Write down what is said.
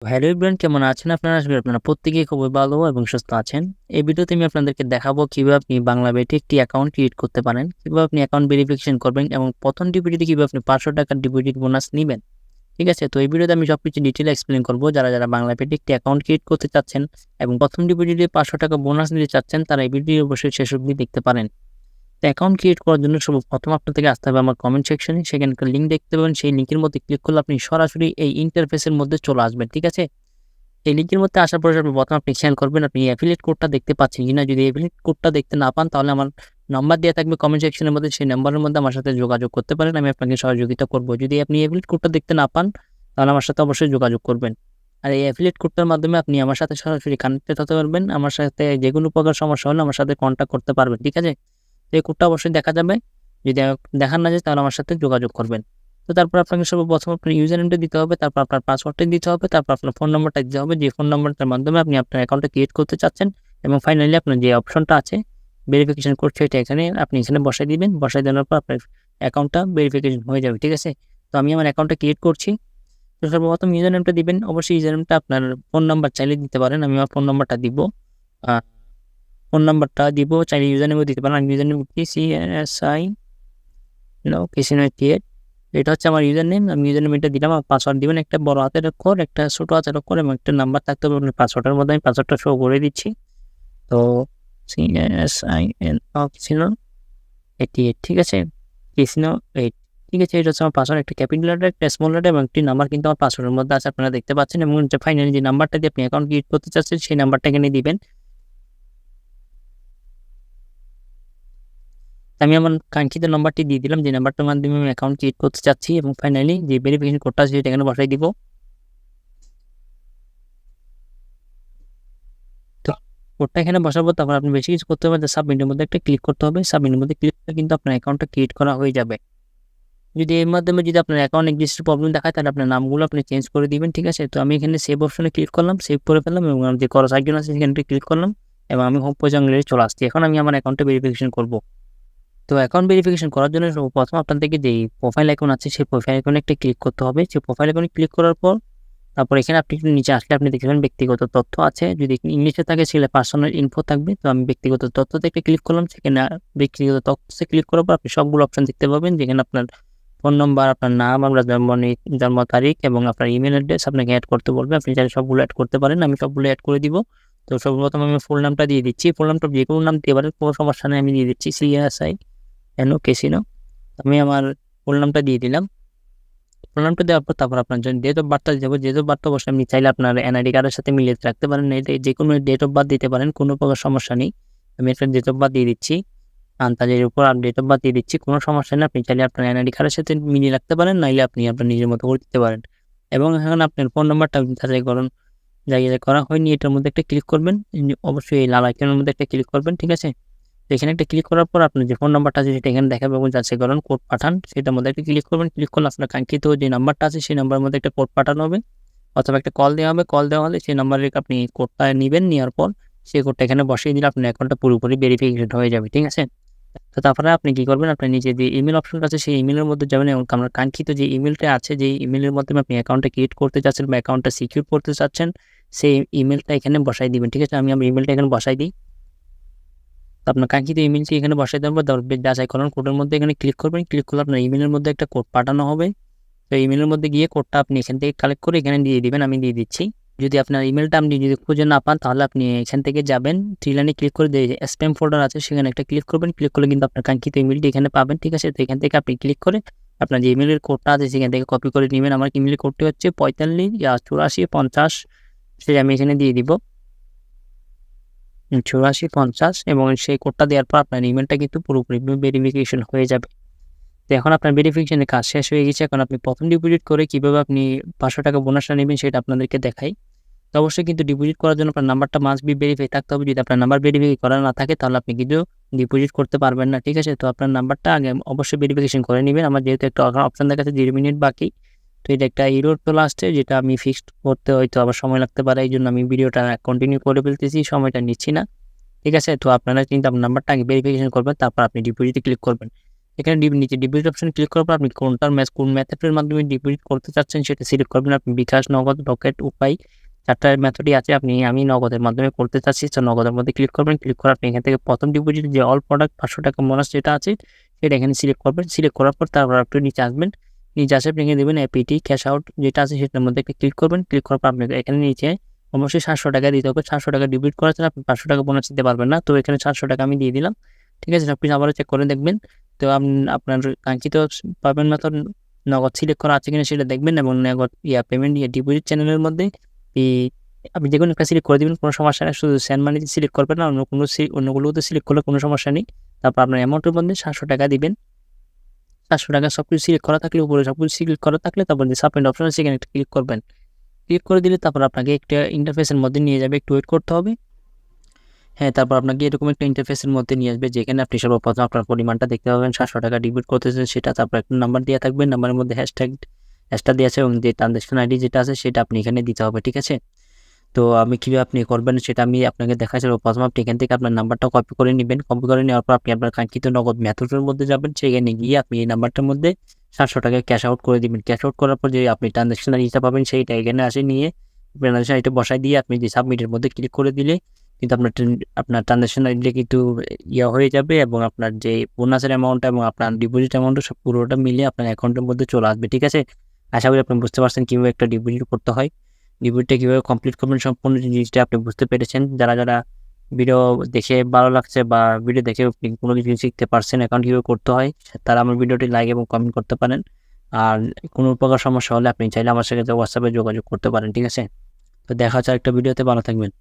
Hello everyone, কেমন আছেন আপনারা? আশা করি আপনারা প্রত্যেকেই খুবই ভালো এবং সুস্থ আছেন। এই ভিডিওতে আমি আপনাদেরকে দেখাবো কিভাবে আপনি বাংলাবেটে একটি অ্যাকাউন্ট ক্রিয়েট করতে পারেন, কিভাবে আপনি অ্যাকাউন্ট ভেরিফিকেশন করবেন এবং প্রথম ডিপোজিটে কিভাবে আপনি ৳৫০০ ডিপোজিট বোনাস নিবেন। ঠিক আছে? তো এই ভিডিওতে আমি সবকিছু ডিটেইলে এক্সপ্লেইন করব। যারা বাংলাবেটে একটি অ্যাকাউন্ট ক্রিয়েট করতে চাচ্ছেন এবং প্রথম ডিপোজিটে ৳৫০০ বোনাস নিতে চাচ্ছেন, তারা এই ভিডিও অবশ্যই শেষ অবধি দেখতে পারেন। তো অ্যাকাউন্ট ক্রিয়েট করার জন্য সর্বপ্রথম আপনাদেরকে আসতে হবে আমার কমেন্ট সেকশনে। সেখানে একটা লিঙ্ক দেখতে পাবেন। সেই লিঙ্কের মধ্যে ক্লিক করলে আপনি সরাসরি এই ইন্টারফেসের মধ্যে চলে আসবেন। ঠিক আছে? এই লিঙ্কের মধ্যে আসার পরে সর্বপ্রথম আপনি খেয়াল করবেন আপনি এফিলিয়েট কোডটা দেখতে পাচ্ছেন কিনা। যদি এফিলিয়েট কোডটা দেখতে না পান, তাহলে আমার নাম্বার দেওয়া থাকবে কমেন্ট সেকশনের মধ্যে। সেই নাম্বারের মধ্যে আমার সাথে যোগাযোগ করতে পারেন। আমি আপনাকে সহযোগিতা করব। যদি আপনি এফিলিয়েট কোডটা দেখতে না পান, তাহলে আমার সাথে অবশ্যই যোগাযোগ করবেন। আর এই এফিলিয়েট কোডটার মাধ্যমে আপনি আমার সাথে সরাসরি কানেক্টেড হতে পারবেন। আমার সাথে যেকোনো প্রকার সমস্যা হলে আমার সাথে কন্ট্যাক্ট করতে পারবেন। ঠিক আছে? তো এই কোডটা অবশ্যই দেখা যাবে। যদি দেখা না যায়, তাহলে আমার সাথে যোগাযোগ করবেন। তো তারপর আপনাকে সর্বপ্রথম আপনার ইউজার নেমটা দিতে হবে, তারপর আপনার পাসওয়ার্ডটা দিতে হবে, তারপর আপনার ফোন নাম্বারটা দিতে হবে, যে ফোন নাম্বারটার মাধ্যমে আপনি আপনার অ্যাকাউন্টটা ক্রিয়েট করতে চাচ্ছেন, এবং ফাইনালি আপনার যে অপশনটা আছে ভেরিফিকেশন কোড, সেটা আপনি এখানে বসায় দিবেন। বসায় দেওয়ার পর আপনার অ্যাকাউন্টটা ভেরিফিকেশন হয়ে যাবে। ঠিক আছে? তো আমি আমার অ্যাকাউন্টটা ক্রিয়েট করছি। তো সর্বপ্রথম ইউজার নেমটা দিবেন। অবশ্যই ইউজার নেমটা আপনার ফোন নাম্বার চাইলে দিতে পারেন। আমি আমার ফোন নাম্বারটা দিব। ফোন নাম্বারটা দিব, চাইলে ইউজার নেমও দিতে পারেন। আমি ইউজার নেম CSI KCNO 88, এটা হচ্ছে আমার ইউজার নেম। আমি ইউজার নেম এটা দিলাম। আর পাসওয়ার্ড দিবেন একটা বড় হাতের অক্ষর, একটা ছোট হাতের অক্ষর এবং একটা নাম্বার থাকতে হবে আপনার পাসওয়ার্ডের মধ্যে। আমি পাসওয়ার্ডটা শো করে দিচ্ছি। তো CSINO88, ঠিক আছে? KCNO 8, ঠিক আছে? এটা হচ্ছে আমার পাসওয়ার্ড। একটা ক্যাপিটাল লেটার, একটা স্মল লেটার এবং একটি নাম্বার কিন্তু আমার পাসওয়ার্ডের মধ্যে আছে, আপনারা দেখতে পাচ্ছেন। এবং ফাইনালি যে নাম্বারটা দিয়ে আপনি অ্যাকাউন্ট ক্রিয়েট করতে চাচ্ছেন, সেই নাম্বারটা এখানে দিবেন। আমি আমার কাঙ্ক্ষিত নাম্বারটি দিয়ে দিলাম, যে নাম্বারটার মাধ্যমে আমি অ্যাকাউন্ট ক্রিয়েট করতে চাচ্ছি, এবং ফাইনালি যে ভেরিফিকেশন কোডটা আছে সেটা এখানে বসাই দিব। তো কোডটা এখানে বসাবো, তারপর আপনি বেশি কিছু করতে হবে, সাবমিটের মধ্যে একটা ক্লিক করতে হবে। সাবমিটের মধ্যে ক্লিক করলে কিন্তু আপনার অ্যাকাউন্টটা ক্রিয়েট করা হয়ে যাবে। যদি এর মাধ্যমে যদি আপনার অ্যাকাউন্ট এক্সিস্টের প্রবলেম দেখায়, তাহলে আপনার নামগুলো আপনি চেঞ্জ করে দিবেন। ঠিক আছে? তো আমি এখানে সেভ অপশনে ক্লিক করলাম, সেভ করে ফেললাম, এবং যে ক্রস আইকন আছে সেখানে ক্লিক করলাম, এবং আমি হোম পেজে চলে আসছি। এখন আমি আমার অ্যাকাউন্টে ভেরিফিকেশন করব। তো অ্যাকাউন্ট ভেরিফিকেশন করার জন্য সর্বপ্রথম আপনাদেরকে যেই প্রোফাইল আইকন আছে, সেই প্রোফাইল আইকনে একটা ক্লিক করতে হবে। সেই প্রোফাইল আইকনে ক্লিক করার পর তারপর এখানে আপনি একটু নিচে আসলে আপনি দেখবেন ব্যক্তিগত তথ্য আছে। যদি ইংলিশে থাকে সেটা পার্সোনাল ইনফো থাকবে। তো আমি ব্যক্তিগত তথ্যতে একটা ক্লিক করলাম। সেখানে ব্যক্তিগত তথ্যে ক্লিক করার পর আপনি সবগুলো অপশন দেখতে পাবেন, যেখানে আপনার ফোন নম্বর, আপনার নাম, আপনার জন্ম তারিখ এবং আপনার ইমেল অ্যাড্রেস আপনাকে অ্যাড করতে বলবে। আপনি চাইলে সবগুলো অ্যাড করতে পারেন। আমি সবগুলো অ্যাড করে দিব। তো সর্বপ্রথম আমি ফুল নামটা দিয়ে দিচ্ছি। ফুল নামটা যে কোনো নাম দিতে পারেন, কোনো সমস্যা নেই। আমি দিয়ে দিচ্ছি CSINO KCNO। আমি আমার ফুল নামটা দিয়ে দিলাম। ফুল নামটা দেওয়ার পর তারপর আপনার জন্য ডেট অফ বার্থটা দিতে হবে। ডেট অফ বার্থটা অবশ্যই আপনি চাইলে আপনার এনআইডি কার্ডের সাথে মিলিয়ে রাখতে পারেন। এটা যে কোনো ডেট অফ বার্থ দিতে পারেন, কোনো প্রকার সমস্যা নেই। আমি একটা ডেট অফ বার্থ দিয়ে দিচ্ছি, আন্তাজের উপর আর ডেট অফ বার্থ দিয়ে দিচ্ছি, কোনো সমস্যা নেই। আপনি চাইলে আপনার এনআইডি কার্ডের সাথে মিলিয়ে রাখতে পারেন, নাইলে আপনি আপনার নিজের মতো করে দিতে পারেন। এবং এখন আপনার ফোন নাম্বারটা যাচাই করুন, যাচাই করা হয়নি, এটার মধ্যে একটা ক্লিক করবেন। অবশ্যই এই লাল আইকনের মধ্যে একটা ক্লিক করবেন। ঠিক আছে? তো এখানে একটা ক্লিক করার পর আপনার যে ফোন নাম্বারটা আছে সেটা এখানে দেখাবে, এবং যাচাই করুন কোড পাঠান, সেটার মধ্যে একটা ক্লিক করবেন। ক্লিক করলে আপনার কাঙ্ক্ষিত যে নাম্বারটা আছে সেই নাম্বারের মধ্যে একটা কোড পাঠানো হবে, অথবা একটা কল দেওয়া হবে। কল দেওয়া হলে সেই নাম্বারে আপনি কোডটা নেবেন, নেওয়ার পর সেই কোডটা এখানে বসিয়ে দিলে আপনার অ্যাকাউন্টটা পুরোপুরি ভেরিফিকেশন হয়ে যাবে। ঠিক আছে? তো তারপরে আপনি কি করবেন, আপনার নিজে যে ইমেল অপশনটা আছে সেই ইমেলের মধ্যে যাবেন, এবং আপনার কাঙ্ক্ষিত যে ইমেলটা আছে, যে ইমেলের মাধ্যমে আপনি অ্যাকাউন্টটা ক্রিয়েট করতে চাচ্ছেন বা অ্যাকাউন্টটা সিকিউর করতে চাচ্ছেন, সেই ইমেলটা এখানে বসাই দিবেন। ঠিক আছে? আমি আমার ইমেলটা এখানে বসাই দিই। আপনার কাঙ্ক্ষিত ইমেলটি এখানে বসাই দেওয়ার পর যাচাইকরণ কোডের মধ্যে এখানে ক্লিক করবেন। ক্লিক করলে আপনার ইমেলের মধ্যে একটা কোড পাঠানো হবে। তো ইমেলের মধ্যে গিয়ে কোডটা আপনি এখান থেকে কালেক্ট করে এখানে দিয়ে দিবেন। আমি দিয়ে দিচ্ছি। যদি আপনার ইমেলটা আপনি যদি খুঁজে না পান, তাহলে আপনি এখান থেকে যাবেন, থ্রি লাইনে ক্লিক করে দিয়ে স্প্যাম ফোল্ডার আছে সেখানে একটা ক্লিক করবেন। ক্লিক করলে কিন্তু আপনার কাঙ্ক্ষিত ইমেলটি এখানে পাবেন। ঠিক আছে? তো এখান থেকে আপনি ক্লিক করে আপনার যে ইমেলের কোডটা আছে সেখান থেকে কপি করে নেবেন। আমার ইমেলের কোডটি হচ্ছে 45 84 50, সেটা আমি এখানে দিয়ে দিব 84 50, এবং সেই কোডটা দেওয়ার পর আপনার ইমেলটা কিন্তু পুরোপুরি ভেরিফিকেশন হয়ে যাবে। তো এখন আপনার ভেরিফিকেশনের কাজ শেষ হয়ে গেছে। এখন আপনি প্রথম ডিপোজিট করে কিভাবে আপনি ৳500 বোনাসটা নেবেন সেটা আপনাদেরকে দেখাই। তো অবশ্যই কিন্তু ডিপোজিট করার জন্য আপনার নাম্বারটা মাস্ট বি ভেরিফাই থাকতে হবে। যদি আপনার নাম্বার ভেরিফাই করা না থাকে, তাহলে আপনি কিন্তু ডিপোজিট করতে পারবেন না। ঠিক আছে? তো আপনার নাম্বারটা আগে অবশ্যই ভেরিফিকেশন করে নেবেন। আমার যেহেতু একটা অপশন দেখাচ্ছে 0 মিনিট বাকি, তো এটা একটা এরর চলে আসছে, যেটা আমি ফিক্সড করতে হয়তো আবার সময় লাগতে পারে। এই জন্য আমি ভিডিওটা কন্টিনিউ করে ফেলতেছি, সময়টা নিচ্ছি না। ঠিক আছে? তো আপনারা কিন্তু আপনার নাম্বারটা আগে ভেরিফিকেশন করবেন, তারপর আপনি ডিপোজিটে ক্লিক করবেন। এখানে নিচে ডিপোজিট অপশন ক্লিক করার পর আপনি কোন মেথডের মাধ্যমে ডিপোজিট করতে চাচ্ছেন সেটা সিলেক্ট করবেন। আপনি বিকাশ, নগদ, রকেট, উপায় 4টা মেথডই আছে। আমি নগদের মাধ্যমে করতে চাচ্ছি, তো নগদের মধ্যে ক্লিক করবেন। ক্লিক করে আপনি এখান থেকে প্রথম ডিপোজিট যে অল প্রোডাক্ট 500 টাকা বোনাস যেটা আছে সেটা এখানে সিলেক্ট করবেন। সিলেক্ট করার পর তারপর আপনি নিচে আসবেন। নিচে আসে আপনি এখানে দেবেন এপিটি ক্যাশ আউট যেটা আছে সেটার মধ্যে একটা ক্লিক করবেন। ক্লিক করার পর আপনাকে এখানে নিচে অবশ্যই 700 টাকা দিতে হবে। 700 টাকা ডিপোজিট করার জন্য আপনি 500 টাকা বোনাস দিতে পারবেন না, তো এখানে 700 টাকা আমি দিয়ে দিলাম। ঠিক আছে, সবকিছু আবারও চেক করে দেখবেন। তো আপনার কাঙ্ক্ষিত পাবেন মেথড নগদ সিলেক্ট করা আছে কিনা সেটা দেখবেন, এবং নগদ পেমেন্ট ডিপোজিট চ্যানেলের মধ্যে আপনি যে কোনো একটা সিলেক্ট করে দেবেন, কোনো সমস্যা নেই। শুধু সেন্ড মানিতে সিলেক্ট করবেন না, অন্যগুলোতে সিলেক্ট করলে কোনো সমস্যা নেই। তারপর আপনার অ্যামাউন্টের মধ্যে 700 টাকা দিবেন। 700 টাকা সব কিছু সিলেক্ট করা থাকলে, উপরে সব কিছু সিলেক্ট করা থাকলে তারপর যে সাবমিট অপশন আছে সেখানে একটা ক্লিক করবেন। ক্লিক করে দিলে তারপর আপনাকে একটা ইন্টারফেসের মধ্যে নিয়ে যাবে, একটু ওয়েট করতে হবে। হ্যাঁ, তারপর আপনাকে এরকম একটা ইন্টারফেসের মধ্যে নিয়ে আসবে, যেখানে আপনি সর্বপ্রথম আপনার পরিমাণটা দেখতে পাবেন, 700 টাকা ডিপোজিট করতেছে সেটা। তারপর একটা নাম্বার দেওয়া থাকবে, নাম্বারের মধ্যে হ্যাশট্যাগ দিয়ে আছে, এবং যে ট্রানজ্যাকশন আইডি যেটা আছে সেটা আপনি এখানে দিতে হবে। ঠিক আছে, তো আমি কীভাবে আপনি করবেন সেটা আমি আপনাকে দেখাচ্ছি। প্রথম আপনি এখান থেকে আপনার নাম্বারটা কপি করে নেবেন। কপি করে নেওয়ার পর আপনি আপনার কাঙ্ক্ষিত নগদ মেথডের মধ্যে যাবেন, সেখানে গিয়ে আপনি এই নাম্বারটার মধ্যে 700 টাকা ক্যাশ আউট করে দিবেন। ক্যাশ আউট করার পর যে আপনি ট্রানজ্যাকশন আইডিটা পাবেন সেইটা এখানে আসে নিয়ে ট্রানজ্যাকশন আইডিটা বসাই দিয়ে আপনি যে সাবমিটের মধ্যে ক্লিক করে দিলে কিন্তু আপনার ট্রানজ্যাকশন আইডিটা কিন্তু হয়ে যাবে, এবং আপনার যে বোনাসের অ্যামাউন্টটা এবং আপনার ডিপোজিট অ্যামাউন্টটা সব পুরোটা মিলিয়ে আপনার অ্যাকাউন্টের মধ্যে চলে আসবে। ঠিক আছে, আশা করি আপনি বুঝতে পারছেন কীভাবে একটা ডিপোজিট করতে হয়, ডিপোজিটটা কীভাবে কমপ্লিট করবেন, সম্পূর্ণ জিনিসটা আপনি বুঝতে পেরেছেন। যারা ভিডিও দেখে ভালো লাগছে বা ভিডিও দেখে কোনো কিছু শিখতে পারছেন অ্যাকাউন্ট কীভাবে করতে হয়, তারা আমার ভিডিওটি লাইক এবং কমেন্ট করতে পারেন। আর কোনো প্রকার সমস্যা হলে আপনি চাইলে আমার সাথে হোয়াটসঅ্যাপে যোগাযোগ করতে পারেন। ঠিক আছে, তো দেখা হচ্ছে আরেকটা ভিডিওতে, ভালো থাকবেন।